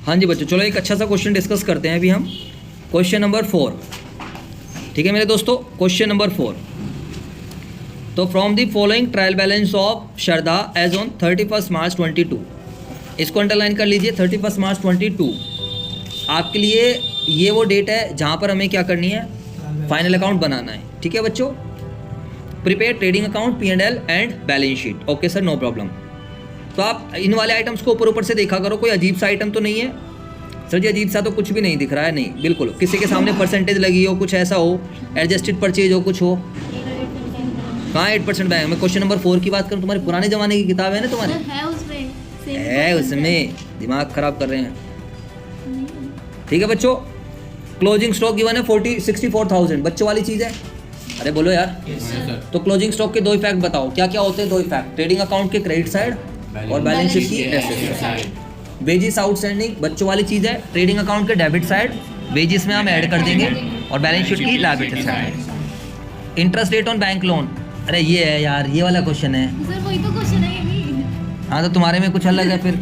हाँ जी बच्चों, चलो एक अच्छा सा क्वेश्चन डिस्कस करते हैं अभी हम। क्वेश्चन नंबर 4, ठीक है मेरे दोस्तों। क्वेश्चन नंबर 4, तो from the following trial balance of Shraddha as on 31 March 22, इसको अंडरलाइन कर लीजिए। 31 मार्च 22 आपके लिए ये वो डेट है जहाँ पर हमें क्या करनी है, फाइनल अकाउंट बनाना है। ठीक है बच्चों, prepare trading account, P&L and balance sheet. Okay sir, no problem. तो आप इन वाले आइटम्स को ऊपर ऊपर से देखा करो, कोई अजीब सा आइटम तो नहीं है सर जी? अजीब सा तो कुछ भी नहीं दिख रहा है, नहीं बिल्कुल। किसी के सामने परसेंटेज लगी हो, कुछ ऐसा हो, एडजस्टेड परचेज हो, कुछ हो। कहाँ 8% बैंक? मैं क्वेश्चन नंबर 4 की बात करूँ, तुम्हारे पुराने जमाने की किताब है ना तुम्हारे, है उसमें, दिमाग खराब कर रहे हैं। ठीक है बच्चों, क्लोजिंग स्टॉक गिवन है 64,000, बच्चों वाली चीज़ है। अरे बोलो यार। तो क्लोजिंग स्टॉक के दो इफेक्ट बताओ, क्या क्या होते हैं दो इफेक्ट? ट्रेडिंग अकाउंट के क्रेडिट साइड और बैलेंस शीट की एसेट साइड। वेजिस आउटस्टैंडिंग बच्चों वाली चीज़ है, ट्रेडिंग अकाउंट के डेबिट साइड, वेजिस में हम ऐड कर देंगे, और बैलेंस शीट की liability side. Interest rate on bank loan, अरे ये है यार, ये वाला क्वेश्चन है सर, वही तो क्वेश्चन है ये भी। हाँ, तो तुम्हारे में कुछ अलग है, फिर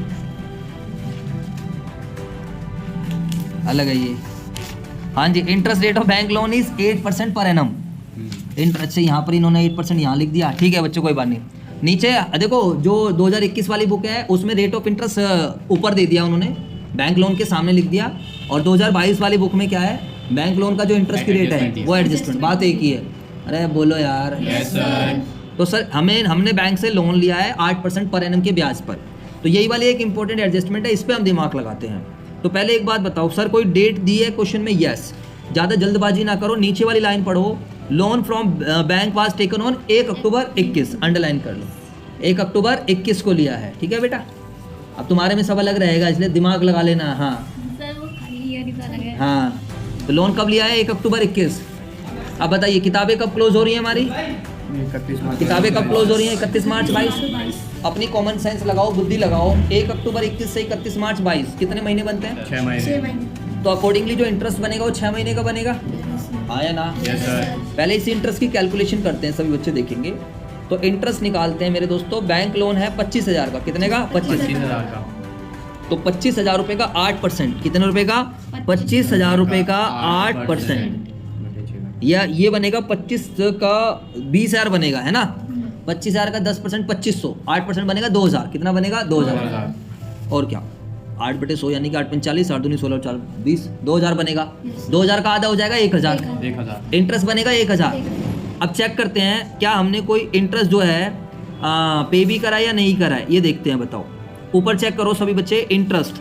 अलग है ये। हाँ जी, interest rate of bank loan is 8% per annum. Interest से यहाँ पर इन्होंने 8% यहाँ लिख दिया, ठीक है बच्चों, कोई बात नहीं। नीचे देखो, जो 2021 वाली बुक है उसमें रेट ऑफ इंटरेस्ट ऊपर दे दिया उन्होंने, बैंक लोन के सामने लिख दिया। और 2022 वाली बुक में क्या है, बैंक लोन का जो इंटरेस्ट की रेट है वो एडजस्टमेंट, बात एक ही है। अरे बोलो यार। Yes sir. तो सर हमने बैंक से लोन लिया है 8% पर एनम के ब्याज पर, तो यही वाली एक इंपॉर्टेंट एडजस्टमेंट है, इस पर हम दिमाग लगाते हैं। तो पहले एक बात बताओ सर, कोई डेट दी है क्वेश्चन में? यस। ज़्यादा जल्दबाजी ना करो, नीचे वाली लाइन पढ़ो। Loan from bank was taken on 1 October 21, underline कर लो, 1 अक्टूबर 21 को लिया है। ठीक है बेटा, अब तुम्हारे में सब अलग रहेगा, इसलिए दिमाग लगा लेना। हाँ सर, वो खाली ईयर ही तो अलग है। हाँ, तो लोन कब लिया है? 1 अक्टूबर 21। अब बताइए किताबें कब क्लोज हो रही हैं हमारी? 31 मार्च। किताबें कब क्लोज हो रही हैं? 31 मार्च 22। अपनी कॉमन सेंस लगाओ, बुद्धि लगाओ। 1 अक्टूबर 21 से 31 मार्च 22 कितने महीने बनते हैं? 6 महीने। 6 महीने। तो अकॉर्डिंगली जो इंटरेस्ट बनेगा वो 6 महीने का बनेगा, हाँ या ना? Yes sir. पहले इसी इंटरेस्ट की कैलकुलेशन करते हैं, सभी बच्चे देखेंगे। तो इंटरेस्ट निकालते हैं मेरे दोस्तों। बैंक लोन है 25,000 का, कितने का? 25,000 का। तो 25,000 रुपये का 8%, कितने रुपए का? 25,000 रुपये का 8%, या ये बनेगा 25 का 20,000 बनेगा, है ना? 25,000 का 10% 2500, 8% बनेगा 2,000, कितना बनेगा? 2,000। और क्या, 8/100 यानी कि 8 × 40, 8 दूनी 16, 4 20, 2,000 बनेगा। 2,000 का आधा हो जाएगा 1,000, 1,000। इंटरेस्ट बनेगा 1,000। अब चेक करते हैं क्या हमने कोई इंटरेस्ट जो है पे भी करा या नहीं करा है, ये देखते हैं। बताओ, ऊपर चेक करो सभी बच्चे, इंटरेस्ट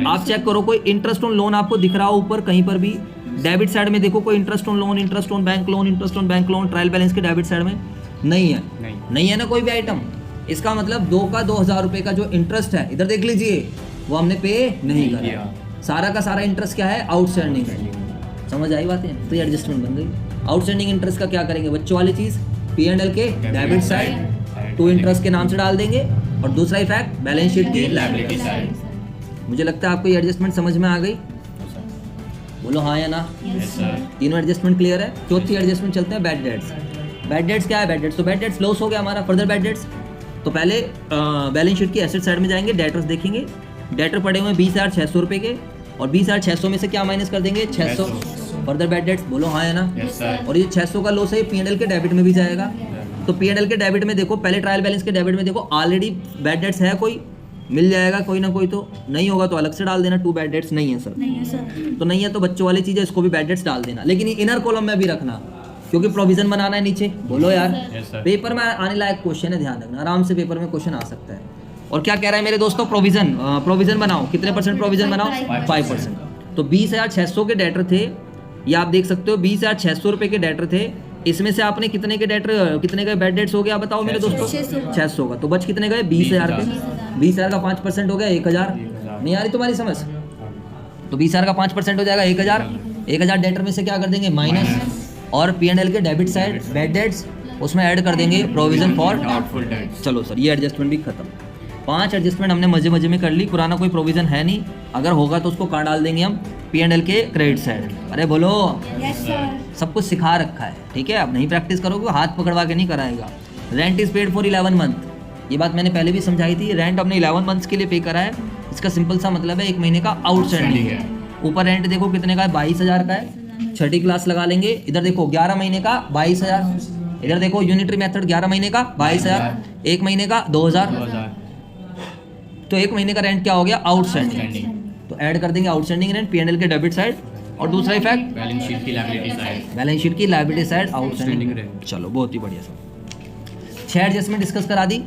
आप चेक करो, कोई इंटरेस्ट ऑन लोन आपको दिख रहा हो ऊपर कहीं पर भी? डेबिट साइड में देखो, कोई interest on loan, interest on bank loan, interest on bank loan trial balance के डेबिट साइड में नहीं है, नहीं है ना कोई भी आइटम। इसका मतलब 2 का 2,000 रुपये का जो इंटरेस्ट है, इधर देख लीजिए, वो हमने पे नहीं करा। सारा का सारा इंटरेस्ट क्या है? आउटस्टैंडिंग है। समझ आई बातें? तो ये एडजस्टमेंट बन गई। आउटस्टैंडिंग इंटरेस्ट का क्या करेंगे बच्चों वाली चीज़? P&L के डेबिट साइड टू इंटरेस्ट के नाम से डाल देंगे, और दूसरा इफेक्ट बैलेंस शीट की लायबिलिटी साइड। मुझे लगता है आपको ये एडजस्टमेंट समझ में आ गई, बोलो हाँ या ना? Yes sir. तीनों एडजस्टमेंट क्लियर है। चौथी एडजस्टमेंट चलते हैं, बैड डेट्स। बैड डेट्स क्या है? बैड डेट्स, तो बैड डेट्स लॉस हो गया हमारा, फर्दर बैड डेट्स। तो पहले बैलेंस शीट की एसेट साइड में जाएंगे, डेटर्स देखेंगे। डेटर पड़े हुए हैं 20,600 रुपये के, और 20,600 में से क्या माइनस कर देंगे? 600, फर्दर बैड डेट्स, बोलो हाँ या ना? Yes sir. और ये 600 का लॉस है, P&L के डेबिट में भी जाएगा। तो P&L के डेबिट में देखो, पहले ट्रायल बैलेंस के डेबिट में देखो, ऑलरेडी बैड डेट्स है, कोई मिल जाएगा कोई ना कोई, तो नहीं होगा तो अलग से डाल देना। 2 बैड डेट्स नहीं है सर, नहीं है सर। तो नहीं है तो बच्चों वाली चीज़ है, इसको भी बैड डेट्स डाल देना, लेकिन इनर कॉलम में भी रखना, क्योंकि प्रोविजन बनाना है नीचे। बोलो यार। Yes sir. पेपर में आने लायक क्वेश्चन है, ध्यान रखना, आराम से पेपर में क्वेश्चन आ सकता है। और क्या कह रहा है मेरे दोस्तों? प्रोविजन बनाओ। कितने % प्रोविजन बनाओ? 5%। तो 20,600 के डेटर थे, ये आप देख सकते हो, 20,600 रुपये के डेटर थे। इसमें से आपने कितने के डेटर, कितने के बैड डेट्स हो गया बताओ मेरे दोस्तों? 600 का। तो बच कितने गए? 20,000 के। 20,000 का 5% हो गया 1,000। नहीं आ रही तुम्हारी समझ? तो 20,000 का 5% हो जाएगा 1,000। 1,000 डेटर में से क्या कर देंगे? माइनस, और P&L के डेबिट साइड बैड डेट्स, उसमें ऐड कर देंगे प्रोविजन फॉर डाउटफुल डेट्स। चलो सर, ये एडजस्टमेंट भी खत्म। 5 एडजस्टमेंट हमने मजे मजे में कर ली। पुराना कोई प्रोविजन है नहीं, अगर होगा तो उसको कहाँ डाल देंगे हम? P&L के क्रेडिट साइड। अरे बोलो, यस सर। सब कुछ सिखा रखा है, ठीक है? अब नहीं प्रैक्टिस करोगे हाथ पकड़वा के नहीं कराएगा। Rent is paid for 11 month, ये बात मैंने पहले भी समझाई थी। रेंट हमने 11 मंथ्स के लिए पे करा है, इसका सिंपल सा मतलब है 1 महीने का आउटस्टैंडिंग है। ऊपर रेंट देखो कितने का है, 22,000 का है। छठी क्लास लगा लेंगे। इधर देखो 11 महीने का 22,000। इधर देखो यूनिटरी मेथड 11 महीने का 22,000, 1 महीने का 2,000। 2000 तो 1 महीने का रेंट क्या हो गया, आउटस्टैंडिंग। आउटस्टैंडिंग। तो ऐड कर देंगे आउटस्टैंडिंग रेंट P&L के डेबिट साइड। और दूसरा इफेक्ट बैलेंस शीट की लायबिलिटी साइड। बैलेंस शीट की liability side outstanding outstanding. Rent. चलो बहुत ही बढ़िया सर। 6 एडजस्टमेंट डिस्कस करा दी।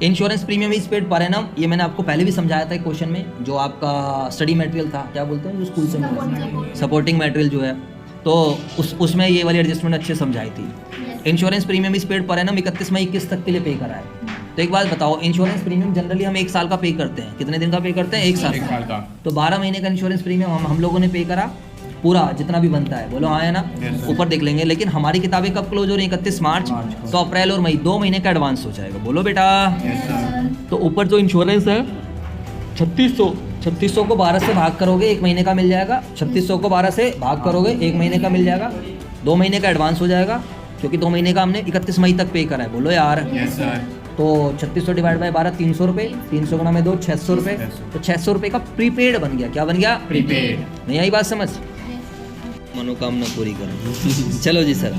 Insurance premium is paid per annum, ये मैंने आपको पहले भी समझाया था एक क्वेश्चन में, जो आपका स्टडी मटेरियल था, क्या बोलते हैं जो स्कूल से मिला, सपोर्टिंग मटेरियल जो है, तो उसमें ये वाली एडजस्टमेंट अच्छे समझाई थी। Insurance premium is paid per annum 31 मई 21 तक के लिए पे करा है। तो एक बात बताओ, इंश्योरेंस प्रीमियम जनरली हम 1 साल का पे करते हैं, कितने दिन का पे करते हैं, 1 साल 1 साल का। तो 12 महीने का इंश्योरेंस प्रीमियम हम लोगों ने पे करा पूरा, जितना भी बनता है, बोलो हाँ है ना। Yes, sir. ऊपर देख लेंगे। लेकिन हमारी किताबें कब क्लोज हो रही है, 31 मार्च। को। तो अप्रैल और मई 2 महीने का एडवांस हो जाएगा, बोलो बेटा। Yes sir. तो ऊपर जो इंश्योरेंस है 3600 को 12 से भाग करोगे 1 महीने का मिल जाएगा। 3600 को 12 से भाग करोगे 1 महीने का मिल जाएगा। 2 महीने का एडवांस हो जाएगा, क्योंकि 2 महीने का हमने 31 मई तक पे करा है, बोलो यार। Yes sir. तो 3600 डिवाइड बाय 12 300 रुपये, 300 गुणा में 2 600 रुपये। 600। तो 600 रुपये का प्रीपेड बन गया। क्या बन गया, प्रीपेड। नहीं आई बात समझ, मनोकामना पूरी करें। चलो जी सर।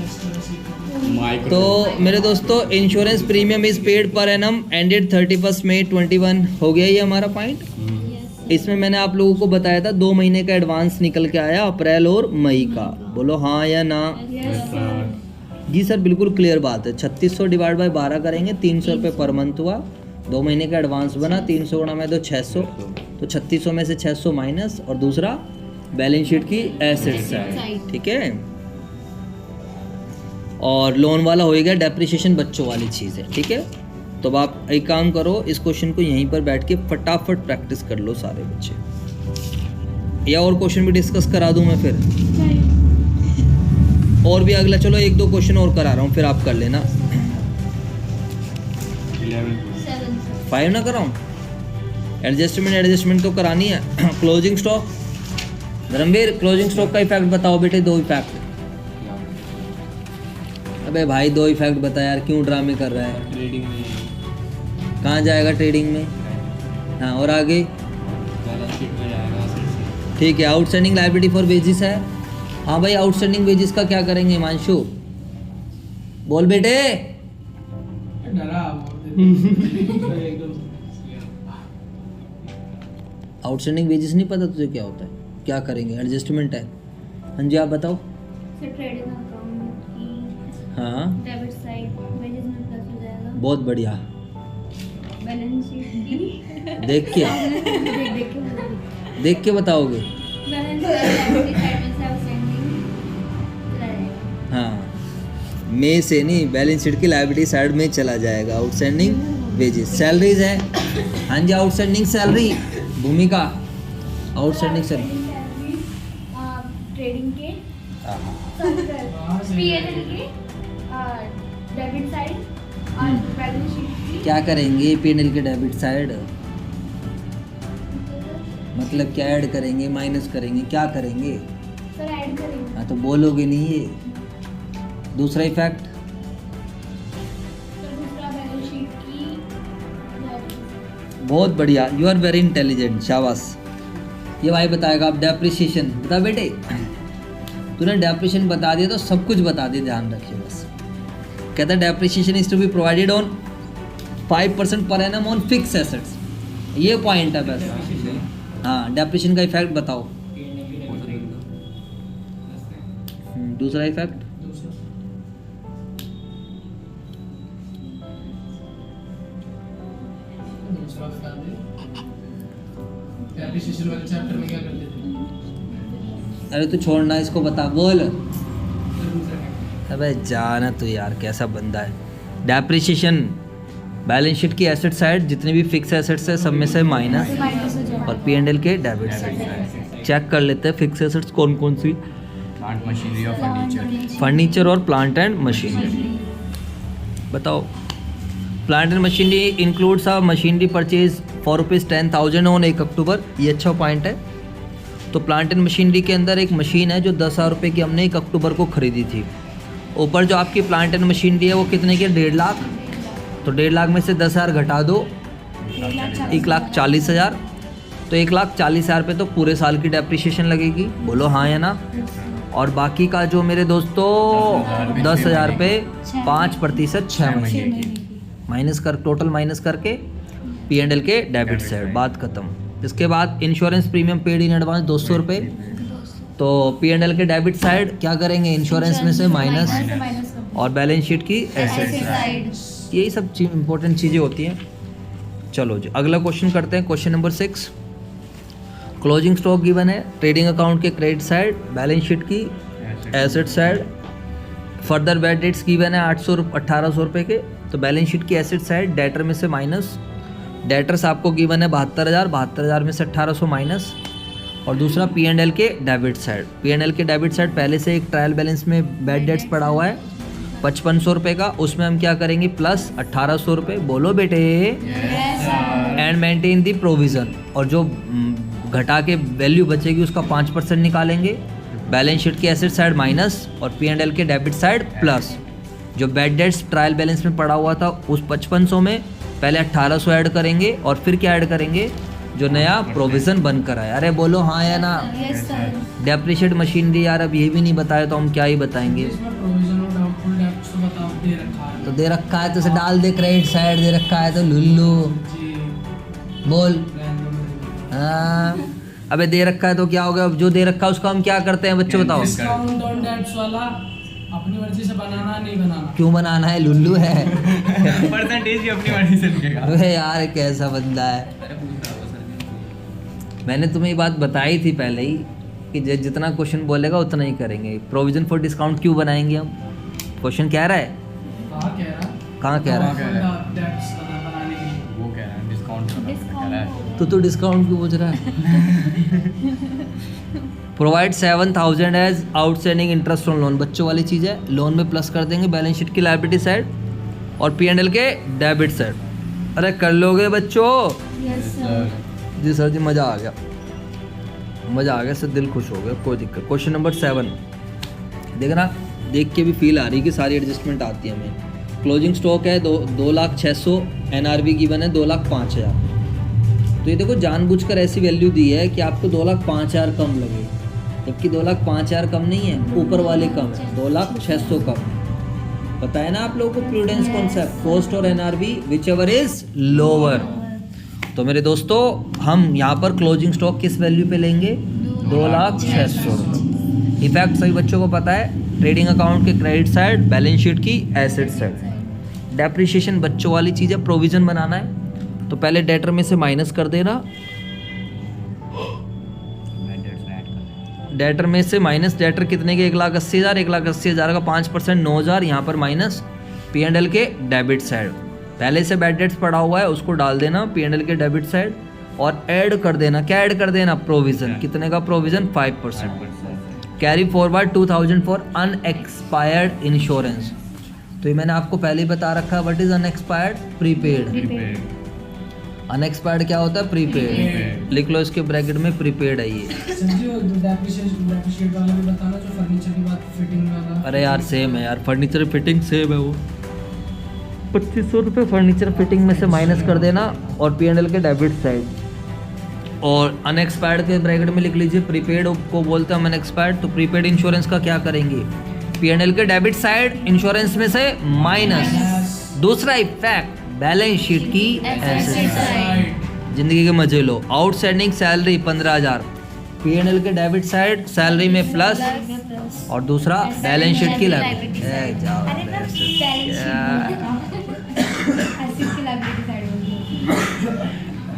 माइक्रो। तो मेरे दोस्तों, insurance premium is paid per annum ended 31 मई 21 हो गया ये हमारा पॉइंट। इसमें मैंने आप लोगों को बताया था 2 महीने का एडवांस निकल के आया, अप्रैल और मई का, बोलो हाँ या ना। Yes sir. जी सर बिल्कुल क्लियर बात है। 3600 डिवाइड बाय 12 करेंगे, 300 रुपये पर मंथ हुआ। 2 महीने का एडवांस बना, 300 गुणा में 2 600। तो 3600 में से 600 माइनस, और दूसरा बैलेंस शीट की एसेट साइड, ठीक है। और लोन वाला हो गया डेप्रिसिएशन, बच्चों वाली चीज़ है, ठीक है। तो अब आप एक काम करो, इस क्वेश्चन को यहीं पर बैठ के फटाफट प्रैक्टिस कर लो सारे बच्चे, या और क्वेश्चन भी डिस्कस करा दूं मैं फिर, और भी अगला, चलो 1-2 क्वेश्चन और करा रहा हूँ, फिर आप कर लेना। 5 ना कराऊँ, एडजस्टमेंट तो करानी है। Closing stock, Dharamvir closing stock का इफेक्ट बताओ बेटे, 2 इफेक्ट। अबे भाई 2 इफेक्ट बता यार, क्यों ड्रामे कर रहा है। ट्रेडिंग में कहाँ जाएगा ट्रेडिंग में, हाँ और आगे, बैलेंस शीट में जाएगा asset से। ठीक है। आउटस्टैंडिंग लायबिलिटी फॉर वेजेस है, हाँ भाई आउटस्टैंडिंग वेजेस का क्या करेंगे हिमांशु, बोल बेटे। आउटस्टैंडिंग वेजेस नहीं पता तुझे क्या होता है, क्या करेंगे, एडजस्टमेंट है। हाँ जी आप बताओ। ट्रेडिंग अकाउंट की हाँ डेबिट साइड वेजेस में प्लस हो जाएगा। बहुत बढ़िया, बैलेंस शीट की देख के देख के देख के बताओगे। बैलेंस साइड में से आउटस्टैंडिंग रहेगा। हाँ में से नहीं, बैलेंस शीट की लायबिलिटी साइड में चला जाएगा आउटस्टैंडिंग वेजेस। सैलरीज है, हाँ जी आउटस्टैंडिंग सैलरी, भूमिका आउटस्टैंडिंग सैलरी ट्रेडिंग के P&L के डेबिट साइड और बैलेंस शीट की क्या करेंगे, P&L के डेबिट साइड मतलब क्या ऐड करेंगे, माइनस करेंगे, क्या करेंगे। सर ऐड करेंगे। हाँ तो बोलोगे नहीं ये। दूसरा इफेक्ट, तो दूसरा बैलेंस शीट की बहुत बढ़िया, यू आर वेरी इंटेलिजेंट, शाबाश। ये भाई बताएगा। आप डेप्रिसिएशन बता बेटे, तूने डेप्रिसिएशन बता दिया तो सब कुछ बता दिया, ध्यान रखिए बस। कहता है depreciation is to be provided on 5% per annum on fix assets, ये पॉइंट है बस। हाँ डेप्रिसिएशन का इफेक्ट बताओ। दूसरा इफेक्ट, डेप्रिसिएशन वाले चैप्टर में क्या करते थे? अरे तू छोड़ना इसको, बता बोल। अबे जाना तू यार, कैसा बंदा है। डेप्रिसिएशन बैलेंस शीट की एसेट साइड, जितने भी फिक्स एसेट्स है सब में से माइनस, और P&L के डेबिट साइड। चेक कर लेते हैं फिक्स एसेट्स कौन कौन सी, प्लांट मशीनरी और फर्नीचर। फर्नीचर और प्लांट एंड मशीनरी। बताओ। Plant and machinery includes a machinery purchase for ₹10,000 on 1 अक्टूबर, ये अच्छा पॉइंट है। तो प्लांट एंड मशीनरी के अंदर एक मशीन है जो 10,000 रुपये की हमने 1 अक्टूबर को खरीदी थी। ऊपर जो आपकी प्लांट एंड मशीनरी है वो कितने की है, 1.5 लाख। तो 1.5 लाख में से 10,000 घटा दो, 1,40,000। तो 1,40,000 पे तो पूरे साल की डेप्रिसिएशन लगेगी, बोलो हाँ या ना। और बाकी का जो मेरे दोस्तों 10,000 पे 5% 6 महीने माइनस कर, टोटल माइनस करके P&L के डेबिट साइड, बात खत्म। इसके बाद insurance premium paid in advance 200 रुपये, तो P&L के डेबिट साइड क्या करेंगे, इंश्योरेंस में से माइनस और बैलेंस शीट की एसेट साइड। यही सब इंपॉर्टेंट चीज़ें होती हैं। चलो जी अगला क्वेश्चन करते हैं, question number 6। Closing stock given है, ट्रेडिंग अकाउंट के क्रेडिट साइड, बैलेंस शीट की asset side. Further bad debts given है 1800 रुपये के, तो बैलेंस शीट की एसेट साइड डेटर में से माइनस। डेटर्स आपको गिवन है 72,000 में से 1800 माइनस। और दूसरा P&L के डेबिट साइड, P&L के डेबिट साइड पहले से एक ट्रायल बैलेंस में बैड डेट्स पड़ा हुआ है 5500 रुपये का, उसमें हम क्या करेंगे प्लस 1800 रुपये, बोलो बेटे। एंड मेंटेन दी प्रोविज़न, और जो घटा के वैल्यू बचेगी उसका 5% निकालेंगे। बैलेंस शीट की एसेट साइड माइनस और P&L के डेबिट साइड प्लस। जो बैड डेट्स ट्रायल बैलेंस में पड़ा हुआ था उस 5500 में पहले 1800 ऐड करेंगे और फिर क्या ऐड करेंगे, जो नया प्रोविज़न बनकर आया। अरे बोलो हाँ या ना। डेप्रिशिएट मशीनरी यार अब ये भी नहीं बताया तो हम क्या ही बताएंगे। इसमें प्रोविजन और डाउटफुल डेब्ट्स तो बताओ, दे रखा है। तो दे रखा है तो उसे डाल दे, क्रेडिट साइड दे रखा है तो लुल्लू जी बोल। रैंडम हाँ अबे दे रखा है तो क्या होगा, अब जो दे रखा है उसका हम क्या करते हैं बच्चों बताओ। डिस्काउंट ऑन डेब्ट्स वाला अपनी मर्जी से बनाना नहीं बनाना। क्यों बनाना है, लुल्लू है। परसेंटेज भी अपनी मर्जी से निकलेगा। अरे यार कैसा बंदा है। मैंने तुम्हें ये बात बताई थी पहले ही कि जितना क्वेश्चन बोलेगा उतना ही करेंगे। प्रोविजन फॉर डिस्काउंट क्यों बनाएंगे हम, क्वेश्चन कह रहा है, कहाँ कह रहा? कहाँ कह रहा है, डेब्ट्स बनाने के लिए। वो कह रहा है डिस्काउंट कह रहा है। तो डिस्काउंट क्यों पूछ रहा है। Provide 7,000 as outstanding interest on loan, बच्चों वाली चीज़ है, लोन में प्लस कर देंगे बैलेंस शीट की लायबिलिटी साइड और P&L के डेबिट साइड। अरे कर लोगे बच्चों। जी सर जी, मज़ा आ गया, मज़ा आ गया सर, दिल खुश हो गया, कोई दिक्कत। क्वेश्चन नंबर 7 देखना, देख के भी फील आ रही है कि सारी एडजस्टमेंट आती है हमें। क्लोजिंग स्टॉक है 2,06,000, NRV गिवन है 2,05,000। तो ये देखो जानबूझकर ऐसी वैल्यू दी है कि आपको 2,05,000 कम लगे, जबकि 2,05,000 कम नहीं है, ऊपर वाले कम है, 2,06,000 कम। पता है ना आप लोगों को प्रूडेंस कॉन्सेप्ट, कॉस्ट और NRV which ever is lower. तो मेरे दोस्तों हम यहाँ पर क्लोजिंग स्टॉक किस वैल्यू पे लेंगे, 2,06,000। इफेक्ट सभी बच्चों को पता है, ट्रेडिंग अकाउंट के क्रेडिट साइड, बैलेंस शीट की एसेट साइड। डेप्रिसिएशन बच्चों वाली चीज़ है, प्रोविजन बनाना है तो पहले डेटर में से माइनस कर देना, डेटर में से माइनस। डेटर कितने के, 1,80,000, 1,80,000 का 5% 9,000, यहाँ पर माइनस P&L के डेबिट साइड। पहले से बैड डेट्स पड़ा हुआ है उसको डाल देना P&L के डेबिट साइड और ऐड कर देना, क्या ऐड कर देना, प्रोविज़न। कितने का provision, 5%। Carry forward 2,000 for unexpired insurance. तो ये मैंने आपको पहले ही बता रखा है, what is unexpired, prepaid. Unexpired क्या होता है, प्रीपेड। लिख लो इसके ब्रैकेट में, प्रीपेड है ये। डेप्रिशिएट वाला भी बताना, जो फर्नीचर की बात, फिटिंग वाला। अरे यार सेम है यार, फर्नीचर फिटिंग सेम है वो। 2,500 रुपये फर्नीचर फिटिंग में से माइनस कर देना और P&L के डेबिट साइड। और अनएक्सपायर्ड के ब्रैकेट में लिख लीजिए, प्रीपेड को बोलते हैं हम अनएक्सपायर्ड। तो प्रीपेड इंश्योरेंस का क्या करेंगे, P&L के डेबिट साइड, इंश्योरेंस में से माइनस। दूसरा इफेक्ट, बैलेंस शीट की एसेट साइड। जिंदगी के मजे लो। आउटस्टैंडिंग सैलरी 15,000, P&L के डेबिट साइड, सैलरी में प्लस और दूसरा बैलेंस शीट की लायबिलिटी।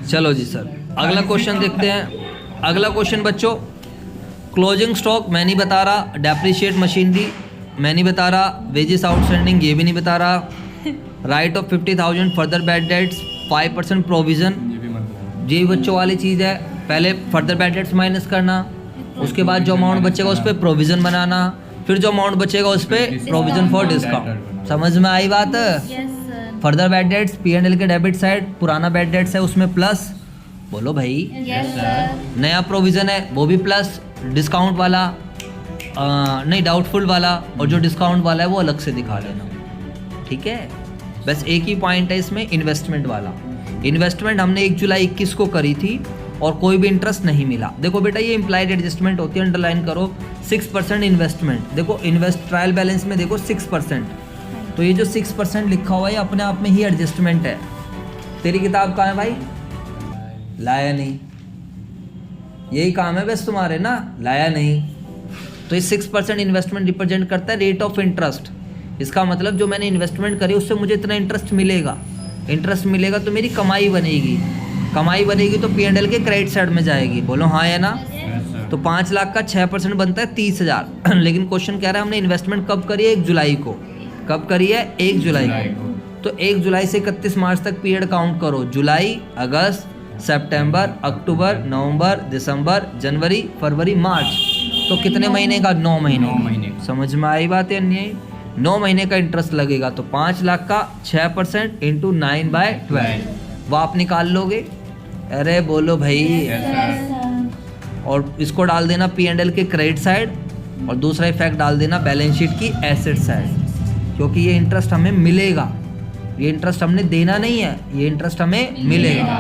चलो जी सर, अगला क्वेश्चन देखते हैं। अगला क्वेश्चन बच्चों, क्लोजिंग स्टॉक मैं नहीं बता रहा, डेप्रिशिएट मशीनरी मैं नहीं बता रहा, वेजेस आउटस्टैंडिंग ये भी नहीं बता रहा, right of 50,000, further bad debts, 5% provision, ये भी मतलब ये बच्चों वाली चीज़ है। पहले फर्दर बैड डेट्स माइनस करना, उसके बाद जो अमाउंट बचेगा उस पर प्रोविज़न बनाना, फिर जो अमाउंट बचेगा उस पर प्रोविज़न फॉर डिस्काउंट। समझ में आई बात। फर्दर बैड डेट्स P&L के डेबिट साइड, पुराना बैड डेट्स है उसमें प्लस, बोलो भाई। नया प्रोविज़न है वो भी प्लस, डिस्काउंट वाला नहीं, डाउटफुल वाला, और जो डिस्काउंट वाला है वो अलग से दिखा लेना, ठीक है। बस एक ही पॉइंट है इसमें, इन्वेस्टमेंट वाला। इन्वेस्टमेंट हमने 1 जुलाई 21 को करी थी और कोई भी इंटरेस्ट नहीं मिला। देखो बेटा ये इम्प्लाइड एडजस्टमेंट होती है, अंडरलाइन करो। 6% इन्वेस्टमेंट, देखो इन्वेस्ट ट्रायल बैलेंस में देखो 6%, तो ये जो 6% लिखा हुआ है अपने आप में ही एडजस्टमेंट है। तेरी किताब कहाँ है भाई? लाया नहीं, यही काम है बस तुम्हारे ना, लाया नहीं। तो ये 6% इन्वेस्टमेंट रिप्रेजेंट करता है रेट ऑफ इंटरेस्ट। इसका मतलब जो मैंने इन्वेस्टमेंट करी उससे मुझे इतना इंटरेस्ट मिलेगा, इंटरेस्ट मिलेगा तो मेरी कमाई बनेगी, कमाई बनेगी तो P&L के क्रेडिट साइड में जाएगी। बोलो हाँ या ना? तो 5 लाख का 6% बनता है 30,000। लेकिन क्वेश्चन कह रहा है हमने इन्वेस्टमेंट कब करी है? 1 जुलाई को। कब करी है? 1 जुलाई को। तो 1 जुलाई से 31 मार्च तक पीरियड काउंट करो। जुलाई, अगस्त, सितंबर, अक्टूबर, नवंबर, दिसंबर, जनवरी, फरवरी, मार्च। तो कितने महीने का? 9 महीने। समझ में आई बात है? नहीं, 9 महीने का इंटरेस्ट लगेगा। तो 5 लाख का 6% इंटू 9/12 वो आप निकाल लोगे। अरे बोलो भाई। और इसको डाल देना P&L के क्रेडिट साइड और दूसरा इफेक्ट डाल देना बैलेंस शीट की एसेट साइड, क्योंकि ये इंटरेस्ट हमें मिलेगा। ये इंटरेस्ट हमने देना नहीं है, ये इंटरेस्ट हमें मिलेगा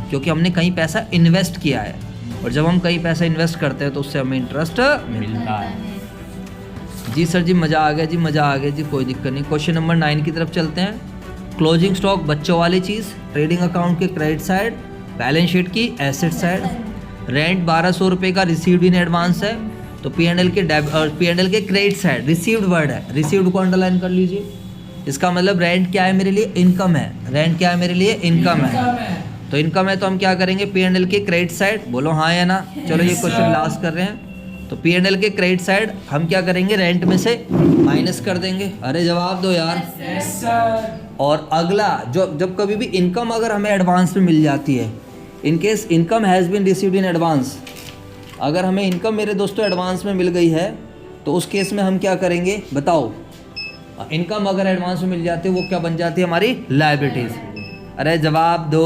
क्योंकि हमने कहीं पैसा इन्वेस्ट किया है। और जब हम कहीं पैसा इन्वेस्ट करते हैं तो उससे हमें इंटरेस्ट मिलता है। जी सर जी, मज़ा आ गया जी, मज़ा आ गया जी, कोई दिक्कत नहीं। क्वेश्चन नंबर 9 की तरफ चलते हैं। क्लोजिंग स्टॉक बच्चों वाली चीज़, ट्रेडिंग अकाउंट के क्रेडिट साइड, बैलेंस शीट की एसेट साइड। रेंट 1200 रुपये का रिसीव्ड इन एडवांस है, तो P&L के क्रेडिट साइड रिसीव्ड वर्ड है, रिसीव्ड को अंडरलाइन कर लीजिए। इसका मतलब रेंट क्या है मेरे लिए? इनकम है। रेंट क्या है मेरे लिए? इनकम है। तो इनकम है तो हम क्या करेंगे? P&L के क्रेडिट साइड। बोलो हाँ या ना? चलो ये क्वेश्चन लास्ट कर रहे हैं। तो P&L के क्रेडिट साइड हम क्या करेंगे? रेंट में से माइनस कर देंगे। अरे जवाब दो यार। Yes sir. और अगला जब कभी भी इनकम अगर हमें एडवांस में मिल जाती है, in case income has been received in advance, अगर हमें इनकम मेरे दोस्तों एडवांस में मिल गई है तो उस केस में हम क्या करेंगे बताओ? इनकम अगर एडवांस में मिल जाती है वो क्या बन जाती है? हमारी लायबिलिटीज। अरे जवाब दो।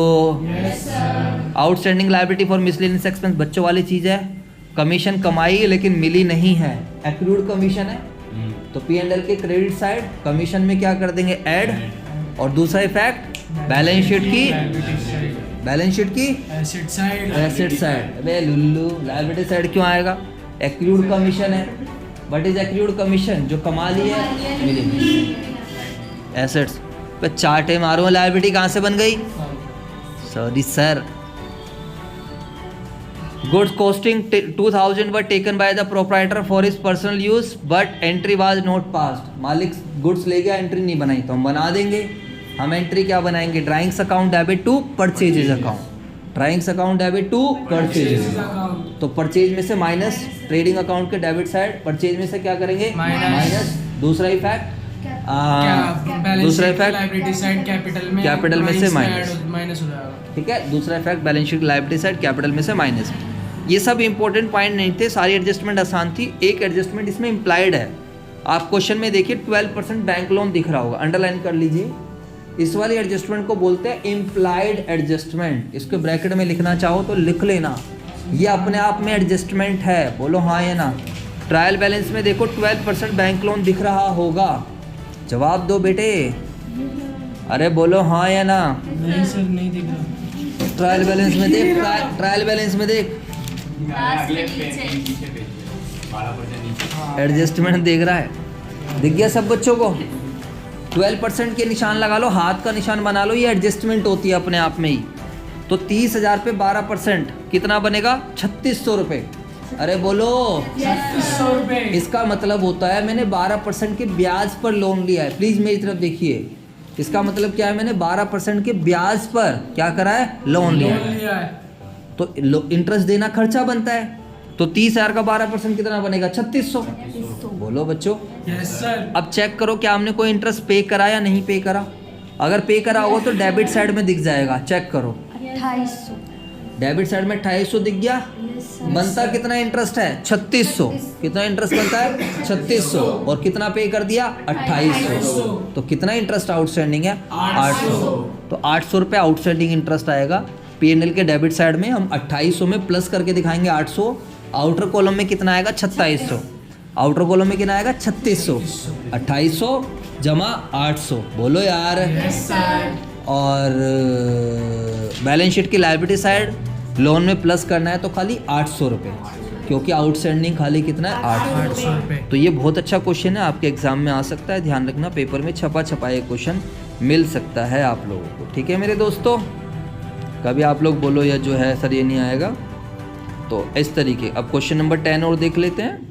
Outstanding liability for miscellaneous expense बच्चों वाली चीज़ है। कमीशन कमाई लेकिन मिली नहीं है, एक्रूड कमीशन है। तो P&L के क्रेडिट साइड कमीशन में क्या कर देंगे? ऐड। और दूसरा इफेक्ट बैलेंस शीट की एसेट साइड। अरे लुल्लू, लायबिलिटी साइड क्यों आएगा? एक्रूड कमीशन है। What is accrued commission? जो कमा ली है मिली नहीं। एसेट्स पे चार्टे मारो, लायबिलिटी कहाँ से बन गई? Sorry sir. Goods costing 2000 were taken by the proprietor for his personal use but entry was not passed. मालिक गुड्स ले गया, एंट्री नहीं बनाई, तो हम बना देंगे। हम एंट्री क्या बनाएंगे? Drawings account debit to purchases account. Drawings account debit to purchases. तो परचेज में से माइनस, ट्रेडिंग अकाउंट के डेबिट साइड, परचेज में से क्या करेंगे? माइनस। दूसरा इफेक्ट दूसरा इफेक्ट कैपिटल में से माइनस हो जाएगा। ठीक है, दूसरा effect balance sheet liability side capital में से माइनस। ये सब इंपॉर्टेंट पॉइंट नहीं थे, सारी एडजस्टमेंट आसान थी। एक एडजस्टमेंट इसमें इम्प्लाइड है। आप क्वेश्चन में देखिए 12% बैंक लोन दिख रहा होगा, अंडरलाइन कर लीजिए। इस वाली एडजस्टमेंट को बोलते हैं इम्प्लाइड एडजस्टमेंट। इसको ब्रैकेट में लिखना चाहो तो लिख लेना, ये अपने आप में एडजस्टमेंट है। बोलो हाँ या ना? ट्रायल बैलेंस में देखो 12% बैंक लोन दिख रहा होगा। जवाब दो बेटे। अरे बोलो हाँ या ना? नहीं सर, नहीं दिख रहा। ट्रायल बैलेंस में देख, ट्रायल बैलेंस में देख, एडजस्टमेंट देख रहा है। दिख गया सब बच्चों को? 12% के निशान लगा लो, हाथ का निशान बना लो, ये एडजस्टमेंट होती है अपने आप में ही। तो 30,000 पे 12% कितना बनेगा? 3600 रुपये। अरे बोलो 3600 रुपये। इसका मतलब होता है मैंने 12% के ब्याज पर लोन लिया है। प्लीज़ मेरी तरफ देखिए, इसका मतलब क्या है? मैंने 12% के ब्याज पर क्या करा है? लोन लिया है। तो इंटरेस्ट देना खर्चा बनता है। तो 30,000 का 12% कितना बनेगा? 3600। बोलो बच्चों। Yes sir. अब चेक करो क्या हमने कोई इंटरेस्ट पे करा या नहीं पे करा। अगर पे करा होगा तो डेबिट साइड में दिख जाएगा, चेक करो। 2800। डेबिट साइड में 2800 दिख गया। बनता कितना इंटरेस्ट है? 3600। कितना इंटरेस्ट बनता है? 3600। और कितना पे कर दिया? 2800। तो कितना इंटरेस्ट आउटस्टैंडिंग है? 800। तो 800 रुपये आउटस्टैंडिंग इंटरेस्ट आएगा। P&L के डेबिट साइड में हम 2800 में प्लस करके दिखाएंगे 800। आउटर कॉलम में कितना आएगा? 2700। आउटर कॉलम में कितना आएगा? 3600। 2800 जमा 800। बोलो यार। Yes sir. और बैलेंस शीट की लायबिलिटी साइड लोन में प्लस करना है तो खाली 800 रुपये, क्योंकि आउटस्टैंडिंग खाली कितना है 800 रुपये। तो ये बहुत अच्छा क्वेश्चन है, आपके एग्जाम में आ सकता है, ध्यान रखना, पेपर में छपा ये क्वेश्चन मिल सकता है आप लोगों को। ठीक है मेरे दोस्तों, कभी आप लोग बोलो या जो है सर ये नहीं आएगा, तो इस तरीके। अब क्वेश्चन नंबर 10 और देख लेते हैं।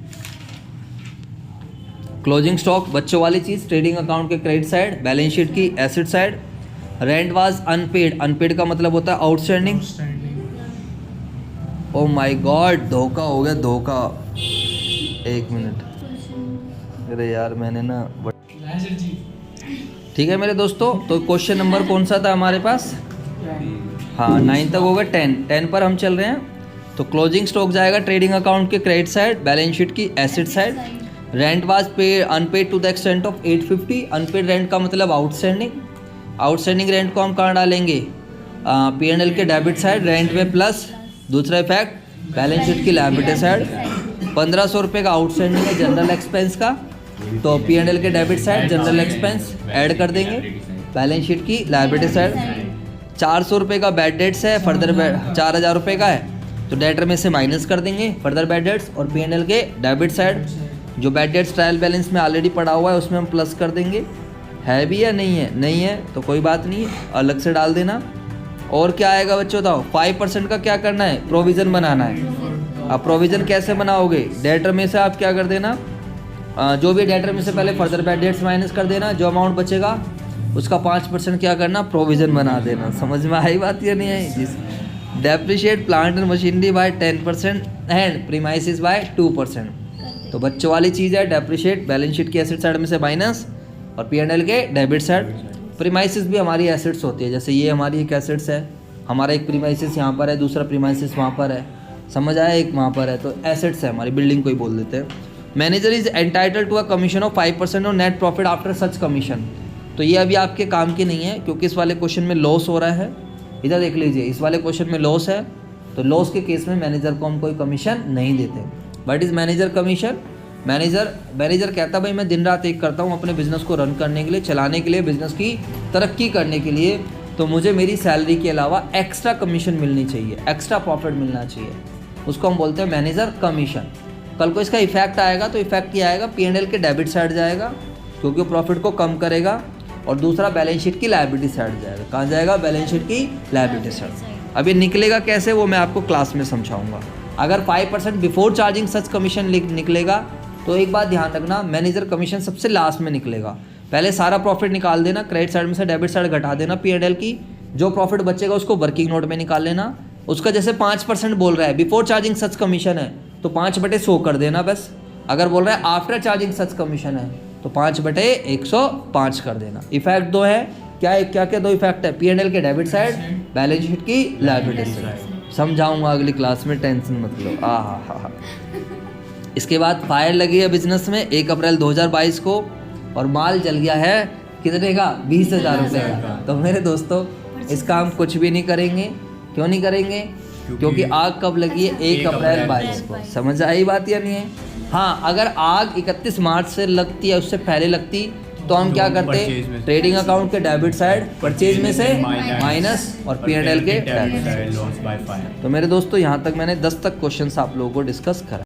क्लोजिंग स्टॉक बच्चों वाली चीज़, ट्रेडिंग अकाउंट के क्रेडिट साइड, बैलेंस शीट की asset side. Rent was unpaid, unpaid का मतलब होता है आउटस्टैंडिंग। ओ माय गॉड, धोखा हो गया, धोखा। एक मिनट, अरे यार मैंने ना, ठीक है मेरे दोस्तों। तो क्वेश्चन नंबर कौन सा था हमारे पास? हाँ 9 तक होगा, 10 पर हम चल रहे हैं। तो क्लोजिंग स्टॉक जाएगा ट्रेडिंग अकाउंट के क्रेडिट साइड, बैलेंस शीट की asset side. Rent was pay unpaid to the extent of 850, unpaid rent का मतलब आउटस्टैंडिंग। आउटस्टैंडिंग रेंट को हम कहाँ डालेंगे? P&L के डेबिट साइड, रेंट में प्लस। दूसरा इफेक्ट बैलेंस शीट की लायबिलिटी साइड। 1500 रुपये का आउटस्टैंडिंग है जनरल एक्सपेंस का, तो P&L के debit side general expense add कर देंगे, बैलेंस शीट की लायबिलिटी साइड। 400 रुपये का बैड डेट्स है, फर्दर 4000 रुपये का है, तो डेटर में से माइनस कर देंगे फर्दर बैड डेट्स, और P&L के डेबिट साइड जो बैड डेट्स ट्रायल बैलेंस में ऑलरेडी पड़ा हुआ है उसमें हम प्लस कर देंगे। है भी या नहीं है? नहीं है तो कोई बात नहीं, अलग से डाल देना। और क्या आएगा बच्चों बताओ? 5% का क्या करना है? प्रोविज़न बनाना है। अब प्रोविज़न कैसे बनाओगे? डेटर में से आप क्या कर देना, जो भी डेटर में से पहले फर्दर बैड डेट्स माइनस कर देना, जो अमाउंट बचेगा उसका 5% क्या करना? प्रोविज़न बना देना। समझ में आई बात या नहीं आई? जिस depreciate plant and machinery by 10% and premises by 2%। तो बच्चों वाली चीज़ है, डेप्रिशिएट बैलेंस शीट की एसेट साइड में से माइनस, और P&L के डेबिट साइड। प्रीमाइसिस भी हमारी एसेट्स होती है, जैसे ये हमारी एक एसेट्स है, हमारा एक प्रीमाइसिस यहाँ पर है, दूसरा प्रीमाइसिस वहाँ पर है, समझ आया, एक वहाँ पर है, तो एसेट्स है हमारी, बिल्डिंग को ही बोल देते हैं। Manager is entitle to a commission of 5% on net profit after such commission. तो ये अभी आपके काम की नहीं है, क्योंकि इस वाले क्वेश्चन में लॉस हो रहा है। इधर देख लीजिए, इस वाले क्वेश्चन में लॉस है, तो लॉस के केस में मैनेजर को हम कोई कमीशन नहीं देते। What is manager commission? Manager कहता भाई मैं दिन रात एक करता हूँ अपने बिजनेस को रन करने के लिए, चलाने के लिए, बिजनेस की तरक्की करने के लिए, तो मुझे मेरी सैलरी के अलावा एक्स्ट्रा कमीशन मिलनी चाहिए, एक्स्ट्रा प्रॉफिट मिलना चाहिए, उसको हम बोलते हैं मैनेजर कमीशन। कल को इसका इफेक्ट आएगा, तो इफेक्ट क्या आएगा? P&L के डेबिट साइड जाएगा, क्योंकि प्रॉफिट को कम करेगा, और दूसरा बैलेंस शीट की लायबिलिटी साइड जाएगा। कहाँ जाएगा? बैलेंस शीट की लायबिलिटी साइड। अब ये निकलेगा कैसे, वो मैं आपको क्लास में समझाऊंगा। अगर 5% बिफोर चार्जिंग सच कमीशन निकलेगा, तो एक बात ध्यान रखना, मैनेजर कमीशन सबसे लास्ट में निकलेगा। पहले सारा प्रॉफिट निकाल देना, क्रेडिट साइड में से डेबिट साइड घटा देना P&L की, जो प्रॉफिट बचेगा उसको वर्किंग नोट में निकाल लेना। उसका जैसे 5% बोल रहा है बिफोर चार्जिंग सच कमीशन है, तो 5/100 कर देना बस। अगर बोल रहा है आफ्टर चार्जिंग सच कमीशन है, तो 5/105 कर देना। इफेक्ट दो है, क्या दो इफेक्ट है? P&L के डेबिट साइड, बैलेंस शीट की लायबिलिटी साइड। समझाऊंगा अगली क्लास में, टेंशन मत लो। हाँ। इसके बाद फायर लगी है बिजनेस में 1 अप्रैल 2022 को, और माल जल गया है कितने का? 20,000 रुपये का। तो मेरे दोस्तों इसका हम कुछ भी नहीं करेंगे। क्यों नहीं करेंगे? क्योंकि आग कब लगी है? 1 अप्रैल 22 को। समझ आई बात या नहीं है? हाँ, अगर आग 31 मार्च से लगती है, उससे पहले लगती, तो हम क्या करते? ट्रेडिंग अकाउंट के डेबिट साइड परचेज में से माइनस, और P&L के डेबिट साइड। तो मेरे दोस्तों यहाँ तक मैंने 10 तक क्वेश्चंस आप लोगों को डिस्कस करा।